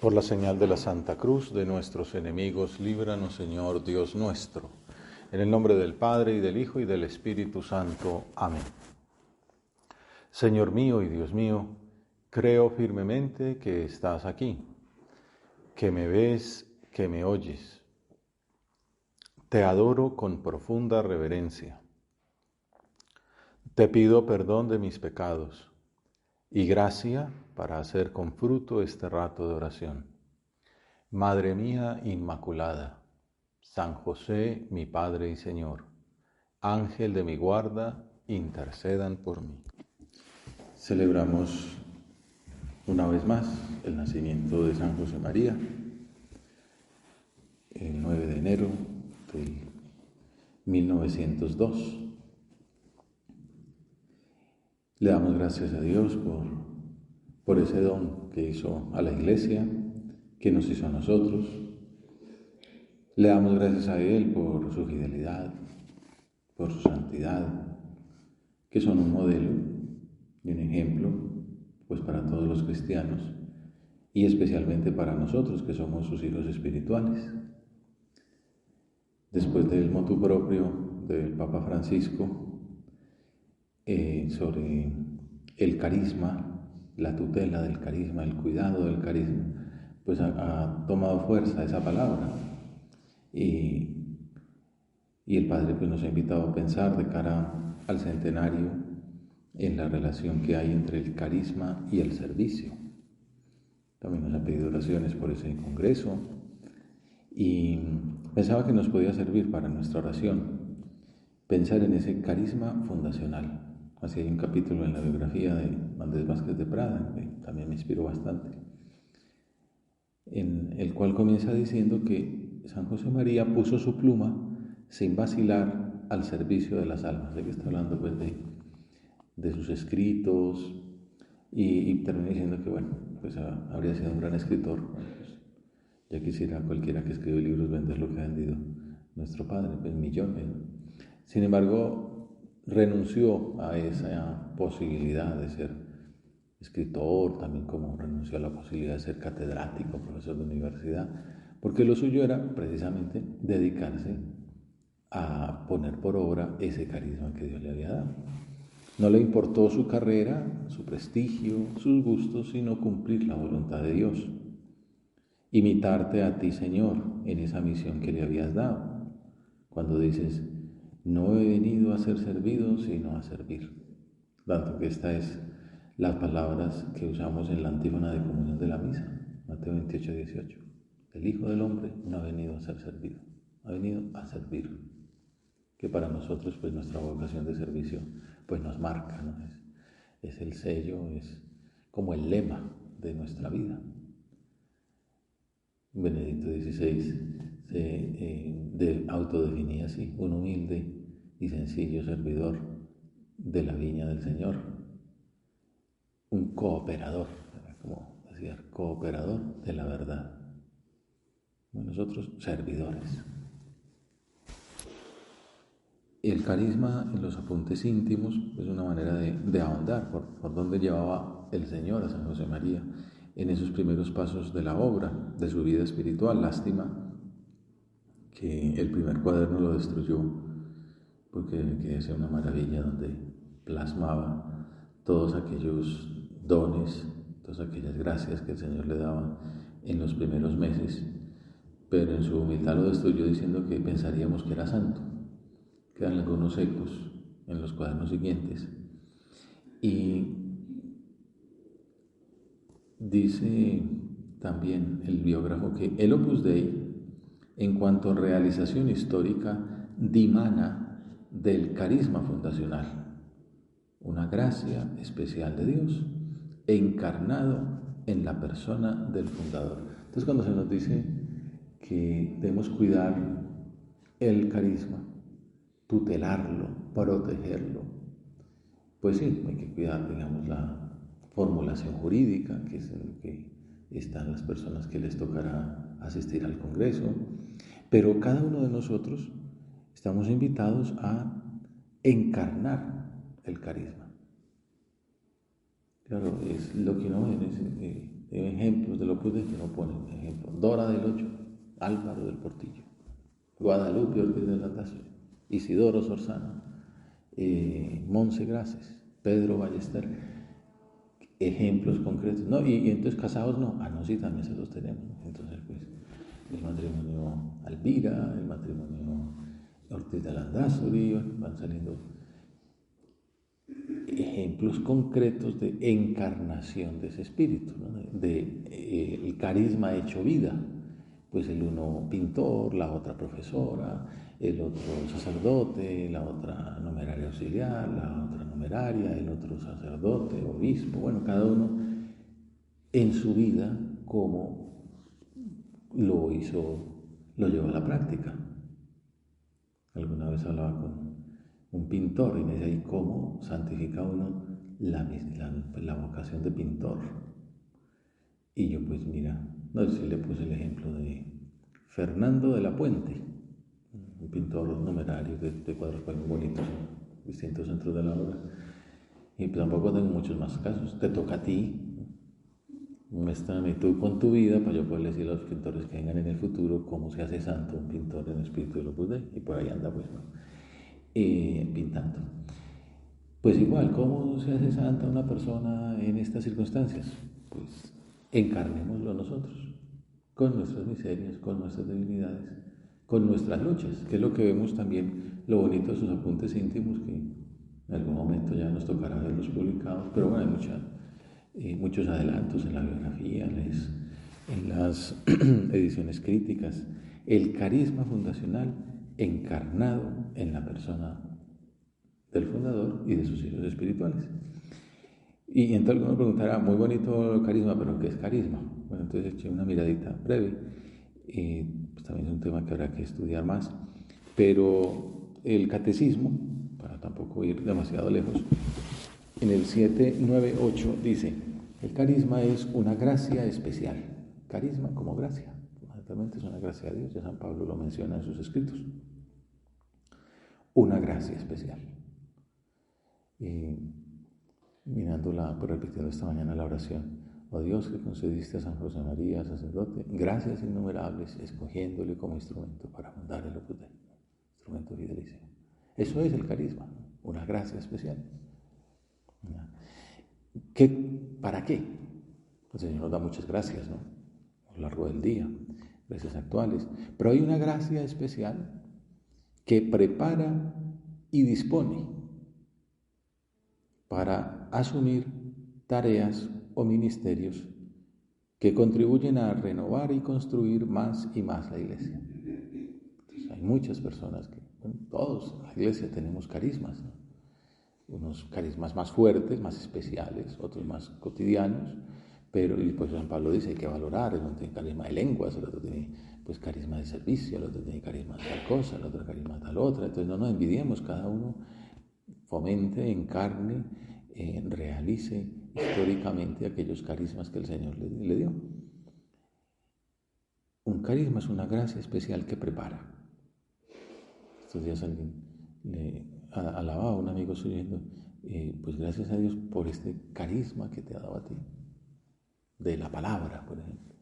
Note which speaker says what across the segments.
Speaker 1: Por la señal de la Santa Cruz de nuestros enemigos, líbranos, Señor Dios nuestro. En el nombre del Padre, y del Hijo, y del Espíritu Santo. Amén. Señor mío y Dios mío, creo firmemente que estás aquí, que me ves, que me oyes. Te adoro con profunda reverencia. Te pido perdón de mis pecados y gracia para hacer con fruto este rato de oración. Madre mía Inmaculada, San José, mi Padre y Señor, Ángel de mi guarda, intercedan por mí. Celebramos una vez más el nacimiento de San José María, el 9 de enero de 1902. Le damos gracias a Dios por ese don que hizo a la Iglesia, que nos hizo a nosotros. Le damos gracias a Él por su fidelidad, por su santidad, que son un modelo y un ejemplo pues para todos los cristianos y especialmente para nosotros que somos sus hijos espirituales. Después del motu propio del Papa Francisco sobre el carisma, la tutela del carisma, el cuidado del carisma, pues ha tomado fuerza esa palabra y el Padre pues nos ha invitado a pensar de cara al centenario en la relación que hay entre el carisma y el servicio. También nos ha pedido oraciones por ese congreso y pensaba que nos podía servir para nuestra oración pensar en ese carisma fundacional. Así hay un capítulo en la biografía de Andrés Vázquez de Prada, que también me inspiró bastante, en el cual comienza diciendo que San José María puso su pluma sin vacilar al servicio de las almas. De que está hablando pues de sus escritos y termina diciendo que bueno, pues habría sido un gran escritor. Pues, ya quisiera cualquiera que escribe libros vender lo que ha vendido nuestro padre, pues millones. Sin embargo, renunció a esa posibilidad de ser escritor, también como renunció a la posibilidad de ser catedrático, profesor de universidad, porque lo suyo era precisamente dedicarse a poner por obra ese carisma que Dios le había dado. No le importó su carrera, su prestigio, sus gustos, sino cumplir la voluntad de Dios. Imitarte a ti, Señor, en esa misión que le habías dado. Cuando dices, no he venido a ser servido, sino a servir. Tanto que esta es las palabras que usamos en la antífona de comunión de la misa, Mateo 28, 18. El Hijo del Hombre no ha venido a ser servido, ha venido a servir. Que para nosotros, pues nuestra vocación de servicio, pues nos marca, ¿no? Es el sello, es como el lema de nuestra vida. Benedicto XVI se autodefinía así, un humilde y sencillo servidor de la viña del Señor, un cooperador, como decía, cooperador de la verdad. Nosotros servidores. El carisma en los apuntes íntimos es una manera de ahondar por dónde llevaba el Señor a San José María en esos primeros pasos de la obra, de su vida espiritual. Lástima que el primer cuaderno lo destruyó, porque es una maravilla donde plasmaba todos aquellos dones, todas aquellas gracias que el Señor le daba en los primeros meses, pero en su humildad lo destruyó diciendo que pensaríamos que era santo. Quedan algunos ecos en los cuadernos siguientes. Y dice también el biógrafo que el Opus Dei, en cuanto a realización histórica, dimana del carisma fundacional, una gracia especial de Dios, encarnado en la persona del fundador. Entonces, cuando se nos dice que debemos cuidar el carisma, tutelarlo, protegerlo, pues sí, hay que cuidar, digamos, la formulación jurídica, que es en lo que están las personas que les tocará asistir al Congreso, pero cada uno de nosotros estamos invitados a encarnar el carisma. Claro, es lo que uno ve ejemplos del Opus Dei que no ponen ejemplo. Dora del Ocho, Álvaro del Portillo, Guadalupe Ortiz de Landazuri, Isidoro Sorzano, Monse Grases, Pedro Ballester, ejemplos concretos. No, y entonces casados no, no, sí, también se los tenemos. Entonces, pues, el matrimonio Alvira, el matrimonio Ortiz de Landazuri, van saliendo ejemplos concretos de encarnación de ese espíritu, ¿no? El carisma hecho vida. Pues el uno pintor, la otra profesora, el otro sacerdote, la otra numeraria auxiliar, la otra numeraria, el otro sacerdote, obispo, bueno, cada uno en su vida como lo llevó a la práctica. Alguna vez hablaba con un pintor y me decía, ¿y cómo santifica uno la vocación de pintor? Y yo pues mira, no sé si le puse el ejemplo de Fernando de la Puente, un pintor numerario de cuadros muy bonitos en distintos centros de la obra. Y pues tampoco tengo muchos más casos. Te toca a ti, muéstrame tú con tu vida para yo poder decir a los pintores que vengan en el futuro cómo se hace santo un pintor en el espíritu del Opus Dei. Y por ahí anda pues, ¿no? Pintando. Pues igual, ¿cómo se hace santa una persona en estas circunstancias? Pues encarnémoslo nosotros, con nuestras miserias, con nuestras debilidades, con nuestras luchas, que es lo que vemos también, lo bonito de sus apuntes íntimos, que en algún momento ya nos tocará verlos publicados, pero bueno, hay muchos adelantos en la biografía, en las ediciones críticas, el carisma fundacional encarnado en la persona del fundador y de sus hijos espirituales. Y entonces alguno preguntará, muy bonito el carisma, pero ¿qué es carisma? Bueno, entonces eché una miradita breve. Pues también es un tema que habrá que estudiar más. Pero el catecismo, para tampoco ir demasiado lejos, en el 798 dice, el carisma es una gracia especial. Carisma como gracia. Fundamentalmente es una gracia de Dios, ya San Pablo lo menciona en sus escritos. Una gracia especial. Mirándola, por repitiendo esta mañana la oración, oh Dios que concediste a San José María, sacerdote, gracias innumerables, escogiéndole como instrumento para fundar el Opus Dei, instrumento fidelísimo. Eso es el carisma, ¿no? Una gracia especial. ¿Para qué? El Señor nos da muchas gracias, ¿no? A lo largo del día, gracias actuales, pero hay una gracia especial que prepara y dispone para asumir tareas o ministerios que contribuyen a renovar y construir más y más la iglesia. Entonces, hay muchas personas que, bueno, todos en la iglesia tenemos carismas, ¿no? Unos carismas más fuertes, más especiales, otros más cotidianos, pero y pues San Pablo dice hay que valorar, el uno tiene carisma de lenguas, el otro tiene pues carisma de servicio, el otro tiene carisma de tal cosa, el otro carisma de tal otra, entonces no nos envidiemos, cada uno fomente, encarne, realice históricamente aquellos carismas que el Señor le dio. Un carisma es una gracia especial que prepara. Estos días alguien le alababa a un amigo suyo, pues gracias a Dios por este carisma que te ha dado a ti, de la palabra, por ejemplo.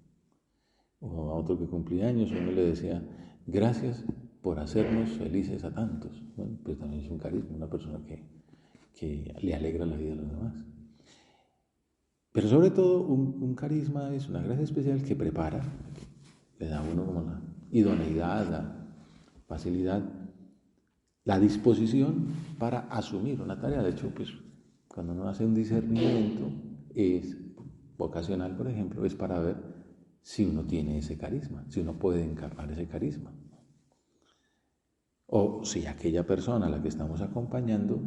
Speaker 1: O a otro que cumplía años, uno le decía, gracias por hacernos felices a tantos. Bueno, pues también es un carisma, una persona que le alegra la vida a los demás. Pero sobre todo, un carisma es una gracia especial que prepara, le da a uno como la idoneidad, la facilidad, la disposición para asumir una tarea. De hecho, pues, cuando uno hace un discernimiento, es vocacional, por ejemplo, es para ver si uno tiene ese carisma, si uno puede encarnar ese carisma. O si aquella persona a la que estamos acompañando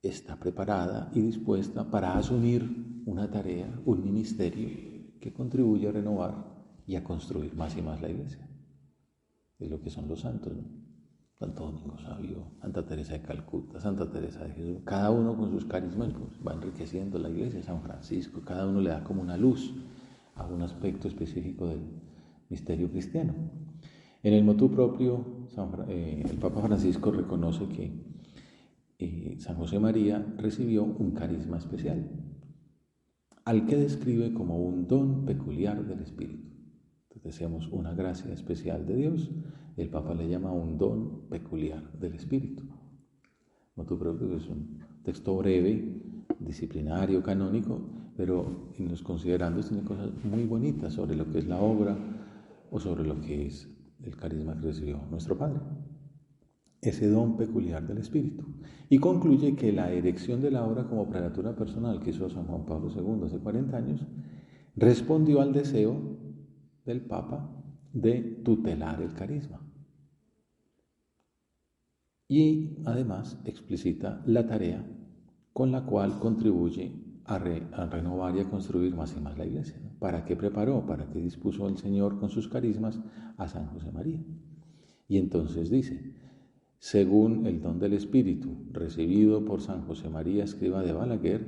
Speaker 1: está preparada y dispuesta para asumir una tarea, un ministerio que contribuye a renovar y a construir más y más la iglesia. Es lo que son los santos, ¿no? Santo Domingo Sabio, Santa Teresa de Calcuta, Santa Teresa de Jesús, cada uno con sus carismas pues, va enriqueciendo la iglesia. San Francisco, cada uno le da como una luz a un aspecto específico del misterio cristiano. En el motu propio, el Papa Francisco reconoce que San José María recibió un carisma especial. al que describe como un don peculiar del Espíritu. Entonces decíamos una gracia especial de Dios, el Papa le llama un don peculiar del Espíritu. Motu propio es un texto breve, disciplinario, canónico, pero en los considerandos tiene cosas muy bonitas sobre lo que es la obra o sobre lo que es el carisma que recibió nuestro Padre. Ese don peculiar del Espíritu. Y concluye que la erección de la obra como prelatura personal que hizo San Juan Pablo II hace 40 años respondió al deseo del Papa de tutelar el carisma. Y además explicita la tarea con la cual contribuye a renovar y a construir más y más la Iglesia, ¿no? ¿Para qué preparó? ¿Para qué dispuso el Señor con sus carismas a San José María? Y entonces dice: según el don del Espíritu recibido por San José María Escriba de Balaguer,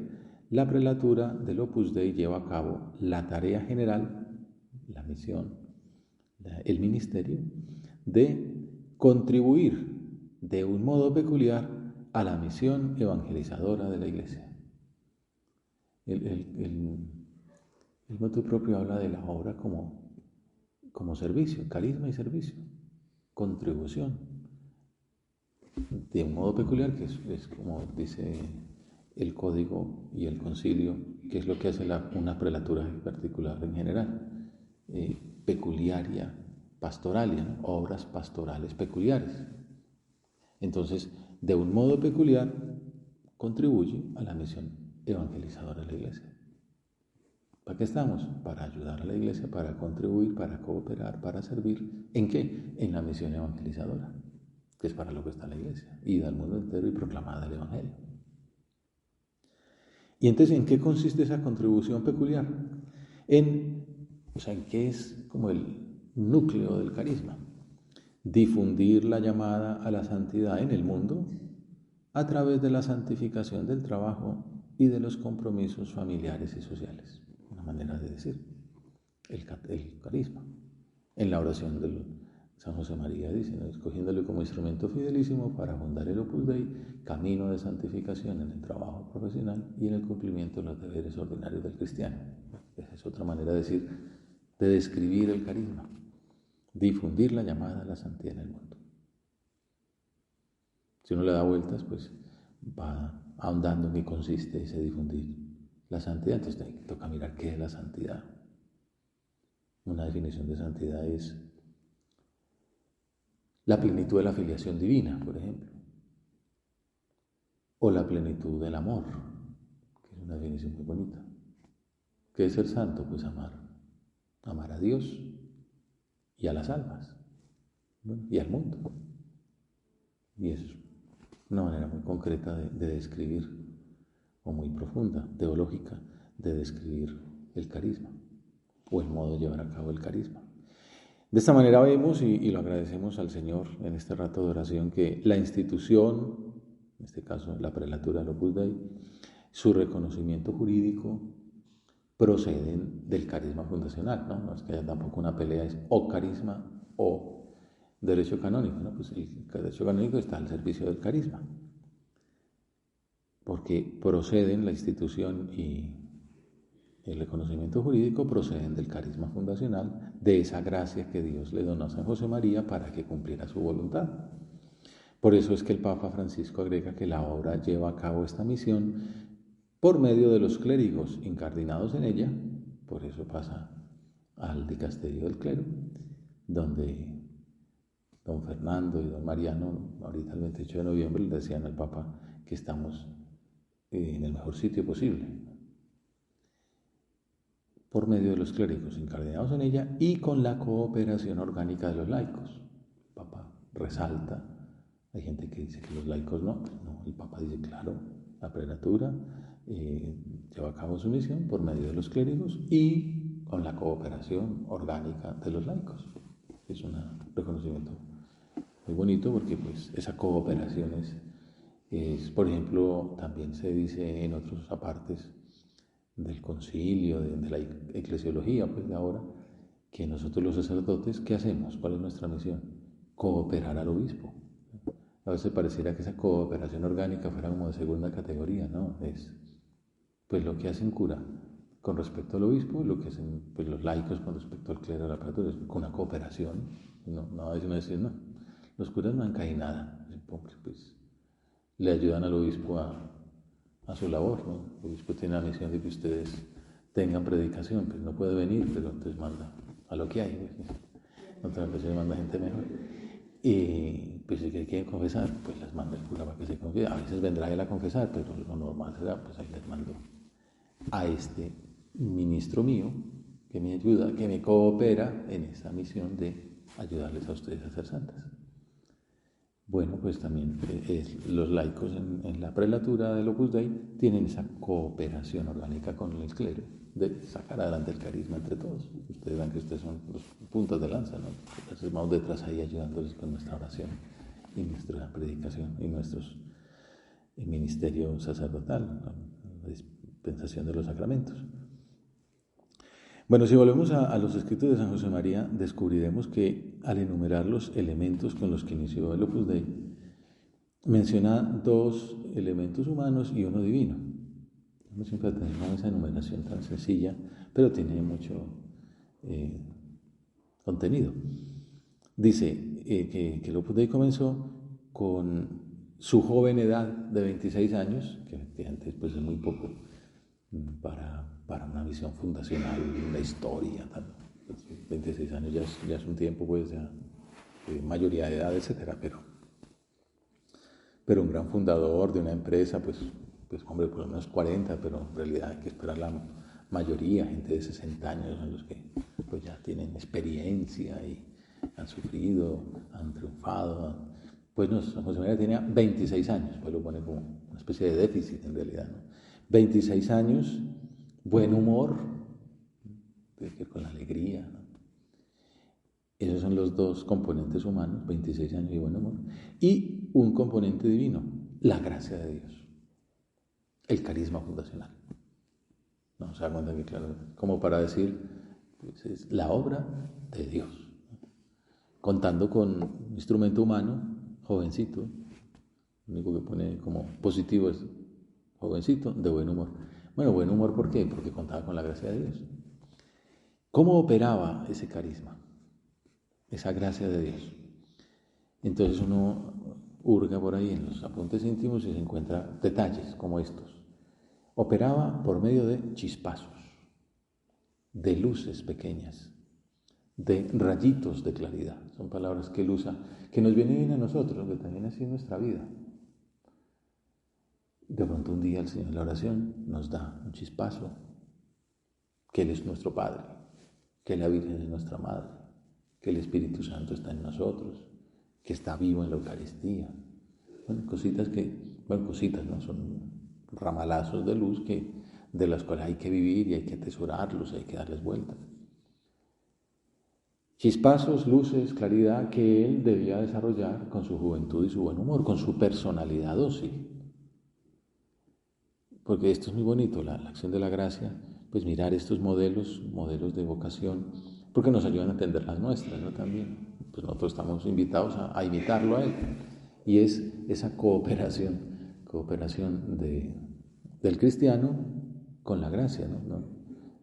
Speaker 1: la prelatura del Opus Dei lleva a cabo la tarea general, la misión, el ministerio, de contribuir de un modo peculiar a la misión evangelizadora de la Iglesia. El motu propio habla de la obra como servicio, carisma y servicio, contribución, de un modo peculiar, que es como dice el código y el concilio, que es lo que hace una prelatura en particular en general, peculiaria, pastoralia, ¿no? Obras pastorales peculiares. Entonces, de un modo peculiar, contribuye a la misión evangelizadora de la Iglesia. ¿Para qué estamos? Para ayudar a la Iglesia, para contribuir, para cooperar, para servir. ¿En qué? En la misión evangelizadora, que es para lo que está la Iglesia, ida al mundo entero y proclamada el Evangelio. Y entonces, ¿en qué consiste esa contribución peculiar? ¿En qué es como el núcleo del carisma? Difundir la llamada a la santidad en el mundo a través de la santificación del trabajo y de los compromisos familiares y sociales. Una manera de decir el carisma. En la oración de San José María dice, ¿no?, escogiéndole como instrumento fidelísimo para fundar el Opus Dei, camino de santificación en el trabajo profesional y en el cumplimiento de los deberes ordinarios del cristiano. Esa es otra manera de decir, de describir el carisma. Difundir la llamada a la santidad en el mundo. Si uno le da vueltas, pues va ahondando en qué consiste ese difundir la santidad. Entonces toca mirar qué es la santidad. Una definición de santidad es la plenitud de la filiación divina, por ejemplo, o la plenitud del amor, que es una definición muy bonita. ¿Qué es ser santo? Pues amar a Dios y a las almas, bueno, y al mundo. Y es una manera muy concreta de describir, o muy profunda, teológica, de describir el carisma, o el modo de llevar a cabo el carisma. De esta manera vemos, y lo agradecemos al Señor en este rato de oración, que la institución, en este caso la prelatura del Opus Dei, su reconocimiento jurídico, proceden del carisma fundacional, ¿no? No es que haya tampoco una pelea, es o carisma o derecho canónico, ¿no? Pues el derecho canónico está al servicio del carisma, porque proceden la institución y el reconocimiento jurídico proceden del carisma fundacional, de esa gracia que Dios le donó a San José María para que cumpliera su voluntad. Por eso es que el Papa Francisco agrega que la obra lleva a cabo esta misión por medio de los clérigos incardinados en ella. Por eso pasa al dicasterio del clero, donde don Fernando y don Mariano, ahorita el 28 de noviembre, le decían al Papa que estamos en el mejor sitio posible, por medio de los clérigos incardinados en ella y con la cooperación orgánica de los laicos. El Papa resalta, hay gente que dice que los laicos no, el Papa dice, claro, la prelatura lleva a cabo su misión por medio de los clérigos y con la cooperación orgánica de los laicos. Es un reconocimiento muy bonito porque pues esa cooperación es, por ejemplo, también se dice en otros apartes del concilio, de la eclesiología, pues de ahora, que nosotros los sacerdotes, ¿qué hacemos? ¿Cuál es nuestra misión? Cooperar al obispo. A veces pareciera que esa cooperación orgánica fuera como de segunda categoría, ¿no? Es pues lo que hace un cura, con respecto al obispo, lo que hacen pues, los laicos con respecto al clero de la prelatura, es con una cooperación. No a veces uno dice, no, los curas no han caído nada, pues le ayudan al obispo a su labor, ¿no? El obispo tiene la misión de que ustedes tengan predicación, pues no puede venir, pero entonces manda a lo que hay, pues, otra vez manda gente mejor. Y pues si quieren confesar, pues les manda el cura para que se confiese. A veces vendrá él a confesar, pero lo normal será, pues ahí les mando a este ministro mío que me ayuda, que me coopera en esa misión de ayudarles a ustedes a ser santas. Bueno, pues también los laicos en la prelatura del Opus Dei tienen esa cooperación orgánica con el clero de sacar adelante el carisma entre todos. Ustedes ven que ustedes son los puntas de lanza, ¿no? Entonces vamos detrás ahí ayudándoles con nuestra oración y nuestra predicación y nuestros ministerio sacerdotal, la dispensación de los sacramentos. Bueno, si volvemos a los escritos de San José María, descubriremos que al enumerar los elementos con los que inició el Opus Dei, menciona 2 elementos humanos y uno divino. No siempre tenemos esa enumeración tan sencilla, pero tiene mucho contenido. Dice que el Opus Dei comenzó con su joven edad de 26 años, que efectivamente pues, es muy poco para una visión fundacional, una historia, tal. 26 años ya es un tiempo pues de mayoría de edad, etcétera, pero un gran fundador de una empresa, pues hombre, por lo menos 40, pero en realidad hay que esperar la mayoría, gente de 60 años, son los que pues ya tienen experiencia y han sufrido, han triunfado. Pues no, San José María tenía 26 años, pues lo pone como una especie de déficit en realidad, ¿no? 26 años, buen humor, tiene que ver con la alegría, ¿no? Esos son los 2 componentes humanos, 26 años y buen humor. Y un componente divino, la gracia de Dios, el carisma fundacional. No se da cuenta que, claro, como para decir, pues es la obra de Dios, ¿no? Contando con un instrumento humano, jovencito, lo único que pone como positivo es jovencito, de buen humor. Bueno, buen humor, ¿por qué? Porque contaba con la gracia de Dios. ¿Cómo operaba ese carisma? Esa gracia de Dios. Entonces uno hurga por ahí en los apuntes íntimos y se encuentra detalles como estos. Operaba por medio de chispazos, de luces pequeñas, de rayitos de claridad. Son palabras que él usa, que nos vienen bien a nosotros, que también así en nuestra vida. De pronto un día el Señor en la oración nos da un chispazo, que Él es nuestro Padre, que la Virgen es nuestra Madre, que el Espíritu Santo está en nosotros, que está vivo en la Eucaristía. Bueno, cositas no son ramalazos de luz de las cuales hay que vivir y hay que atesorarlos, hay que darles vuelta. Chispazos, luces, claridad que él debía desarrollar con su juventud y su buen humor, con su personalidad dócil. Porque esto es muy bonito, la acción de la gracia, pues mirar estos modelos de vocación, porque nos ayudan a entender las nuestras, ¿no? También, pues nosotros estamos invitados a imitarlo a él. Y es esa cooperación del cristiano con la gracia, ¿no?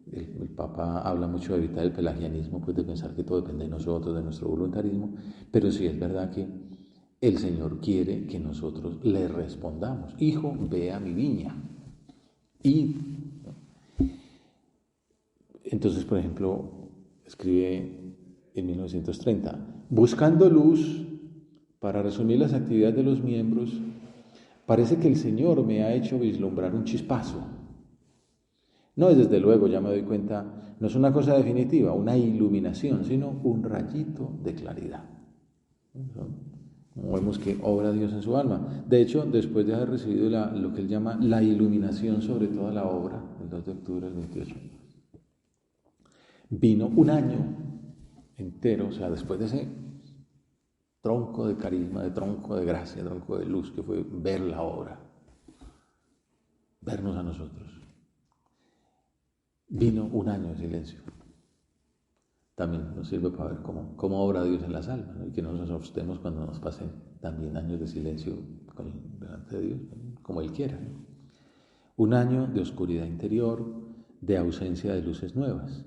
Speaker 1: El Papa habla mucho de evitar el pelagianismo, pues de pensar que todo depende de nosotros, de nuestro voluntarismo, pero sí es verdad que el Señor quiere que nosotros le respondamos: hijo, ve a mi viña. Y entonces, por ejemplo, escribe en 1930, buscando luz para resumir las actividades de los miembros, parece que el Señor me ha hecho vislumbrar un chispazo. No es desde luego, ya me doy cuenta, no es una cosa definitiva, una iluminación, sino un rayito de claridad. Vemos que obra Dios en su alma. De hecho, después de haber recibido lo que él llama la iluminación sobre toda la obra, el 2 de octubre del 28, vino un año entero, o sea, después de ese tronco de carisma, de tronco de gracia, tronco de luz, que fue ver la obra, vernos a nosotros. Vino un año de silencio. También nos sirve para ver cómo obra Dios en las almas, ¿no? Y que no nos asustemos cuando nos pasen también años de silencio delante de Dios, ¿no? Como Él quiera, ¿no? Un año de oscuridad interior, de ausencia de luces nuevas.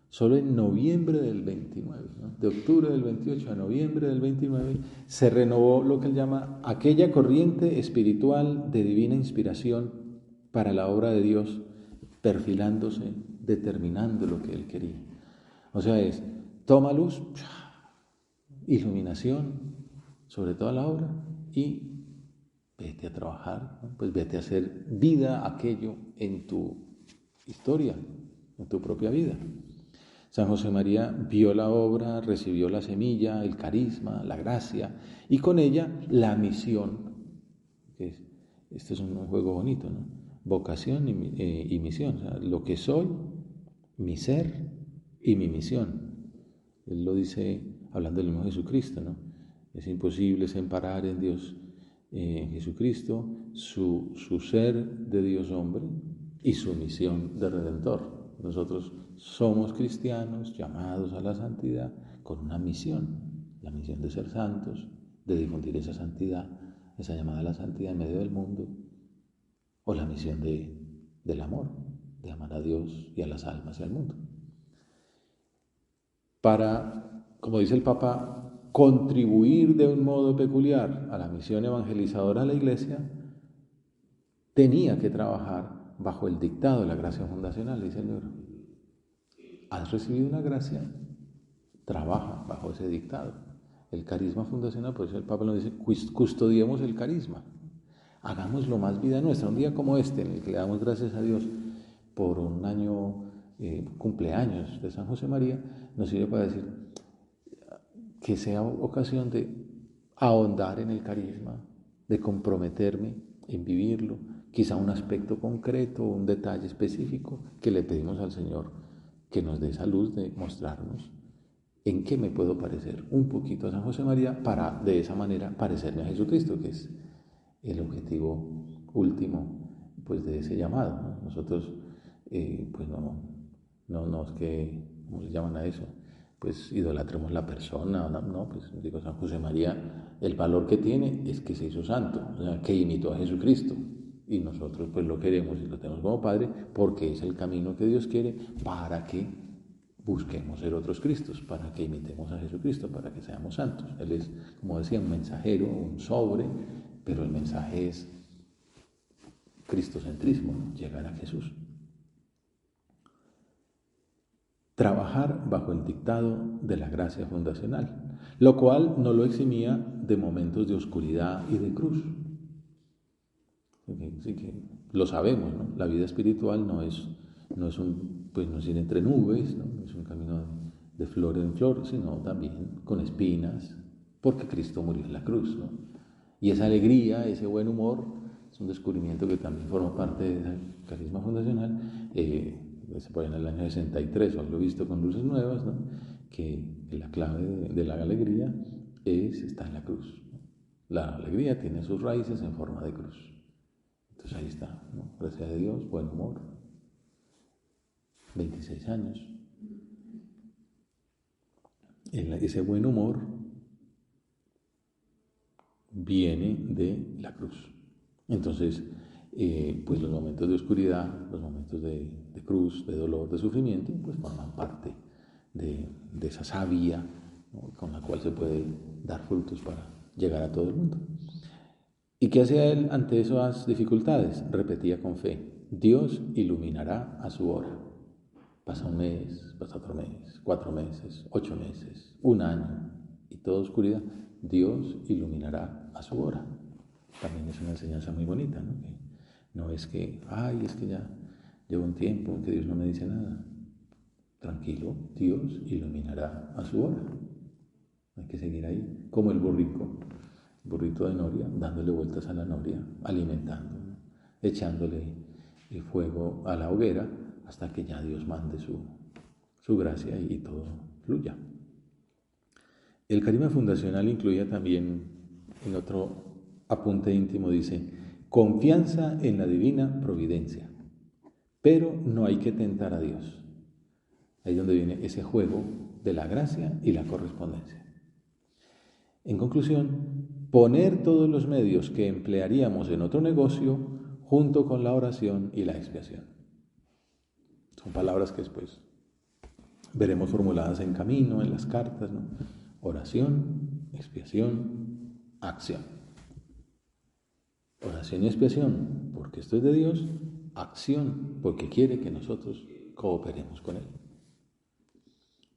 Speaker 1: Solo en noviembre del 29, ¿no? De octubre del 28 a noviembre del 29, se renovó lo que él llama aquella corriente espiritual de divina inspiración para la obra de Dios, perfilándose, determinando lo que él quería. O sea, es, toma luz, iluminación sobre toda la obra y vete a trabajar, ¿no? Pues vete a hacer vida aquello en tu historia, en tu propia vida. San José María vio la obra, recibió la semilla, el carisma, la gracia y con ella la misión. Este es un juego bonito, ¿no? Vocación y misión, o sea, lo que soy, mi ser y mi misión. Él lo dice hablando del mismo Jesucristo, ¿no? Es imposible separar en Dios, en Jesucristo, su ser de Dios hombre y su misión de Redentor. Nosotros somos cristianos llamados a la santidad con una misión, la misión de ser santos, de difundir esa santidad, esa llamada a la santidad en medio del mundo, o la misión del amor, de amar a Dios y a las almas y al mundo. Para, como dice el Papa, contribuir de un modo peculiar a la misión evangelizadora de la Iglesia, tenía que trabajar bajo el dictado de la gracia fundacional, dice el libro. Has recibido una gracia, trabaja bajo ese dictado. El carisma fundacional, por eso el Papa nos dice, custodiemos el carisma, hagámoslo más vida nuestra. Un día como este, en el que le damos gracias a Dios por un año, cumpleaños de San José María, nos sirve para decir que sea ocasión de ahondar en el carisma, de comprometerme en vivirlo, quizá un aspecto concreto, un detalle específico que le pedimos al Señor que nos dé esa luz de mostrarnos en qué me puedo parecer un poquito a San José María para de esa manera parecerme a Jesucristo, que es el objetivo último pues de ese llamado, ¿no? Nosotros pues no es que, ¿cómo le llaman a eso? Pues idolatremos la persona, no, pues digo, San José María, el valor que tiene es que se hizo santo, o sea, que imitó a Jesucristo. Y nosotros pues lo queremos y lo tenemos como Padre porque es el camino que Dios quiere para que busquemos ser otros Cristos, para que imitemos a Jesucristo, para que seamos santos. Él es, como decía, un mensajero, un sobre, pero el mensaje es cristocentrismo, ¿no? Llegar a Jesús. Trabajar bajo el dictado de la gracia fundacional, lo cual no lo eximía de momentos de oscuridad y de cruz. Así que lo sabemos, ¿no? La vida espiritual no es ir entre nubes, ¿no? No es un camino de flor en flor, sino también con espinas, porque Cristo murió en la cruz, ¿no? Y esa alegría, ese buen humor, es un descubrimiento que también forma parte del carisma fundacional, se pone en el año 63, o lo he visto con luces nuevas, ¿no? Que la clave de la alegría está en la cruz, ¿no? La alegría tiene sus raíces en forma de cruz. Entonces ahí está, ¿no? Gracias a Dios, buen humor, 26 años. Ese buen humor viene de la cruz. Entonces, pues los momentos de oscuridad, los momentos de cruz, de dolor, de sufrimiento, pues forman parte de esa savia, ¿no? Con la cual se puede dar frutos para llegar a todo el mundo. ¿Y qué hacía él ante esas dificultades? Repetía con fe, Dios iluminará a su hora. Pasa un mes, pasa otro mes, 4 meses, 8 meses, 1 año, y toda oscuridad. Dios iluminará a su hora. También es una enseñanza muy bonita, ¿no? Que no es que, es que ya llevo un tiempo que Dios no me dice nada. Tranquilo, Dios iluminará a su hora. Hay que seguir ahí, como el burrito de noria, dándole vueltas a la noria, alimentando, ¿no? Echándole el fuego a la hoguera hasta que ya Dios mande su gracia y todo fluya. El carisma fundacional incluía también, en otro apunte íntimo, dice, confianza en la divina providencia, pero no hay que tentar a Dios. Ahí es donde viene ese juego de la gracia y la correspondencia. En conclusión, poner todos los medios que emplearíamos en otro negocio junto con la oración y la expiación. Son palabras que después veremos formuladas en camino, en las cartas, ¿no? Oración, expiación, acción. Oración y expiación, porque esto es de Dios. Acción, porque quiere que nosotros cooperemos con Él.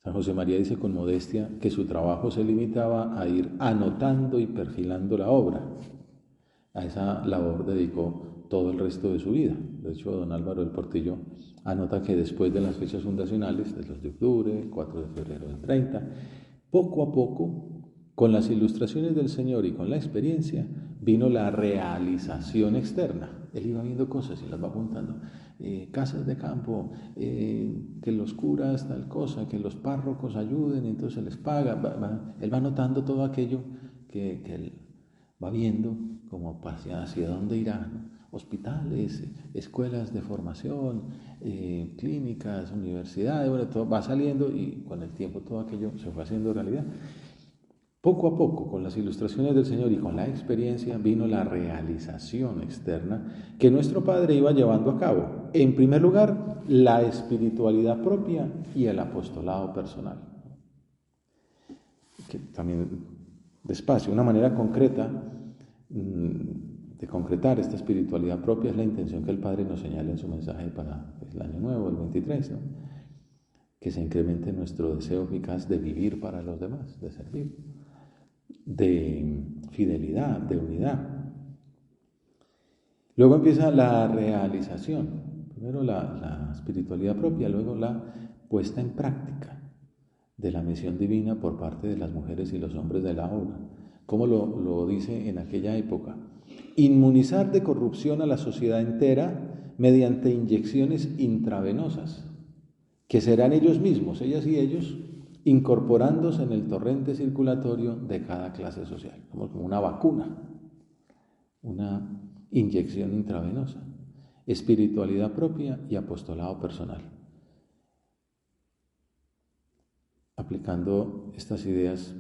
Speaker 1: San José María dice con modestia que su trabajo se limitaba a ir anotando y perfilando la obra. A esa labor dedicó todo el resto de su vida. De hecho, don Álvaro del Portillo anota que después de las fechas fundacionales, de los de octubre, el 4 de febrero del 30, poco a poco, con las ilustraciones del Señor y con la experiencia, vino la realización externa. Él iba viendo cosas y las va apuntando. Casas de campo, que los curas tal cosa, que los párrocos ayuden, y entonces se les paga. Él va notando todo aquello que él va viendo como hacia dónde irá, ¿no? Hospitales, escuelas de formación, clínicas, universidades, bueno, todo va saliendo y con el tiempo todo aquello se fue haciendo realidad. Poco a poco, con las ilustraciones del Señor y con la experiencia, vino la realización externa que nuestro Padre iba llevando a cabo. En primer lugar, la espiritualidad propia y el apostolado personal. Que también, despacio, una manera concreta de concretar esta espiritualidad propia es la intención que el Padre nos señala en su mensaje para el año nuevo, el 23, ¿no? Que se incremente nuestro deseo eficaz de vivir para los demás, de servir, de fidelidad, de unidad. Luego empieza la realización, primero la espiritualidad propia, luego la puesta en práctica de la misión divina por parte de las mujeres y los hombres de la obra. ¿Cómo lo dice en aquella época? Inmunizar de corrupción a la sociedad entera mediante inyecciones intravenosas, que serán ellos mismos, ellas y ellos, incorporándose en el torrente circulatorio de cada clase social. Somos como una vacuna, una inyección intravenosa, espiritualidad propia y apostolado personal. Aplicando estas ideas,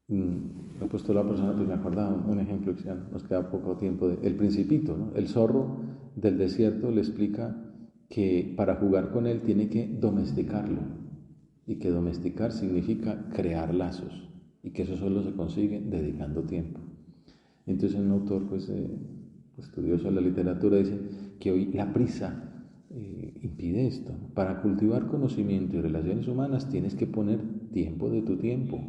Speaker 1: el apostolado personal, pues me acordaba un ejemplo que nos queda poco tiempo, el Principito, ¿no? El zorro del desierto le explica que para jugar con él tiene que domesticarlo, y que domesticar significa crear lazos, y que eso solo se consigue dedicando tiempo. Entonces un autor estudioso de la literatura dice que hoy la prisa impide esto. Para cultivar conocimiento y relaciones humanas tienes que poner tiempo de tu tiempo,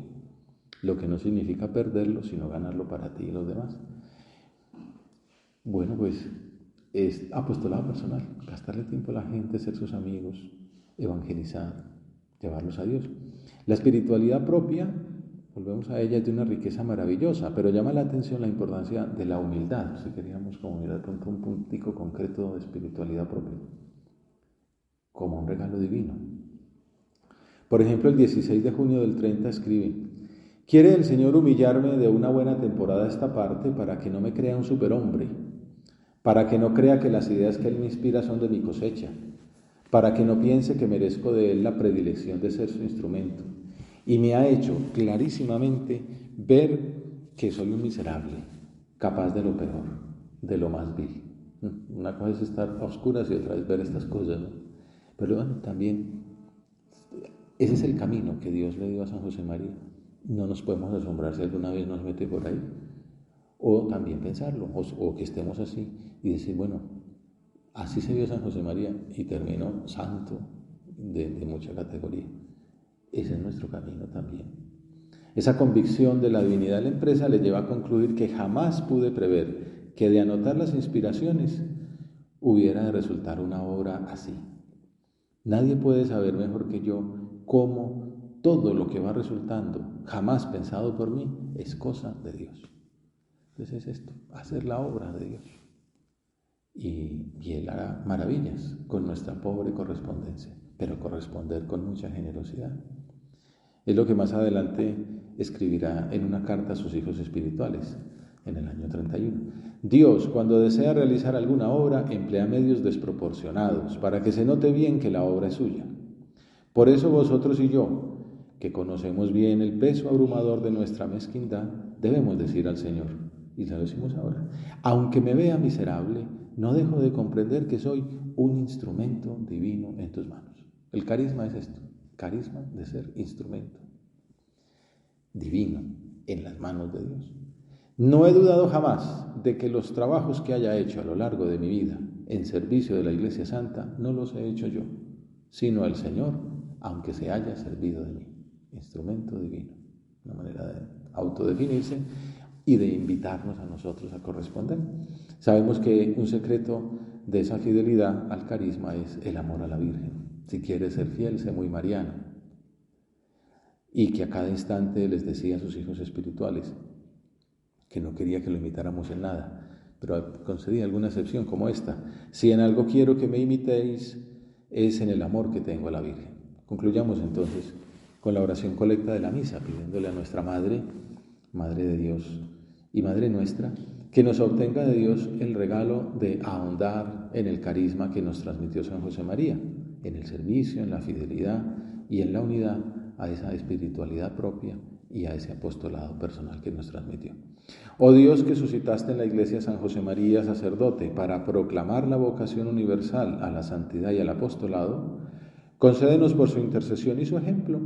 Speaker 1: lo que no significa perderlo, sino ganarlo para ti y los demás. Bueno, pues es apostolado personal, gastarle tiempo a la gente, ser sus amigos, evangelizar, llevarlos a Dios. La espiritualidad propia, volvemos a ella, es de una riqueza maravillosa, pero llama la atención la importancia de la humildad. Si queríamos como mirar pronto un puntico concreto de espiritualidad propia, como un regalo divino. Por ejemplo, el 16 de junio del 30 escribe: «Quiere el Señor humillarme de una buena temporada a esta parte para que no me crea un superhombre, para que no crea que las ideas que Él me inspira son de mi cosecha, para que no piense que merezco de Él la predilección de ser su instrumento. Y me ha hecho clarísimamente ver que soy un miserable, capaz de lo peor, de lo más vil». Una cosa es estar a oscuras y otra es ver estas cosas, ¿no? Pero bueno, también ese es el camino que Dios le dio a San José María. No nos podemos asombrar si alguna vez nos mete por ahí. O también pensarlo, o que estemos así y decir, bueno, así se vio San José María y terminó santo de mucha categoría. Ese es nuestro camino también. Esa convicción de la divinidad de la empresa le lleva a concluir que jamás pude prever que de anotar las inspiraciones hubiera de resultar una obra así. Nadie puede saber mejor que yo cómo todo lo que va resultando, jamás pensado por mí, es cosa de Dios. Entonces es esto, hacer la obra de Dios. Y Él hará maravillas con nuestra pobre correspondencia, pero corresponder con mucha generosidad. Es lo que más adelante escribirá en una carta a sus hijos espirituales, en el año 31. Dios, cuando desea realizar alguna obra, emplea medios desproporcionados para que se note bien que la obra es suya. Por eso vosotros y yo, que conocemos bien el peso abrumador de nuestra mezquindad, debemos decir al Señor, y lo decimos ahora: aunque me vea miserable, no dejo de comprender que soy un instrumento divino en tus manos. El carisma es esto, carisma de ser instrumento divino en las manos de Dios. No he dudado jamás de que los trabajos que haya hecho a lo largo de mi vida en servicio de la Iglesia Santa no los he hecho yo, sino el Señor, aunque se haya servido de mí. Instrumento divino, una manera de autodefinirse y de invitarnos a nosotros a corresponder. Sabemos que un secreto de esa fidelidad al carisma es el amor a la Virgen. Si quieres ser fiel, sé muy mariano. Y que a cada instante les decía a sus hijos espirituales que no quería que lo imitáramos en nada, pero concedía alguna excepción como esta: si en algo quiero que me imitéis, es en el amor que tengo a la Virgen. Concluyamos entonces con la oración colecta de la misa, pidiéndole a nuestra Madre, Madre de Dios y Madre nuestra, que nos obtenga de Dios el regalo de ahondar en el carisma que nos transmitió San José María, en el servicio, en la fidelidad y en la unidad a esa espiritualidad propia y a ese apostolado personal que nos transmitió. Oh Dios, que suscitaste en la Iglesia a San José María, sacerdote, para proclamar la vocación universal a la santidad y al apostolado, concédenos por su intercesión y su ejemplo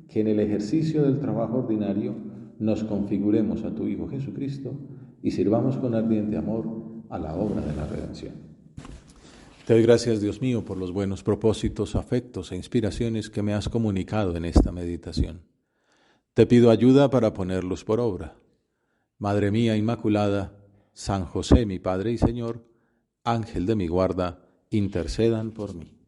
Speaker 1: que en el ejercicio del trabajo ordinario nos configuremos a tu Hijo Jesucristo y sirvamos con ardiente amor a la obra de la redención. Te doy gracias, Dios mío, por los buenos propósitos, afectos e inspiraciones que me has comunicado en esta meditación. Te pido ayuda para ponerlos por obra. Madre mía Inmaculada, San José, mi Padre y Señor, Ángel de mi guarda, intercedan por mí.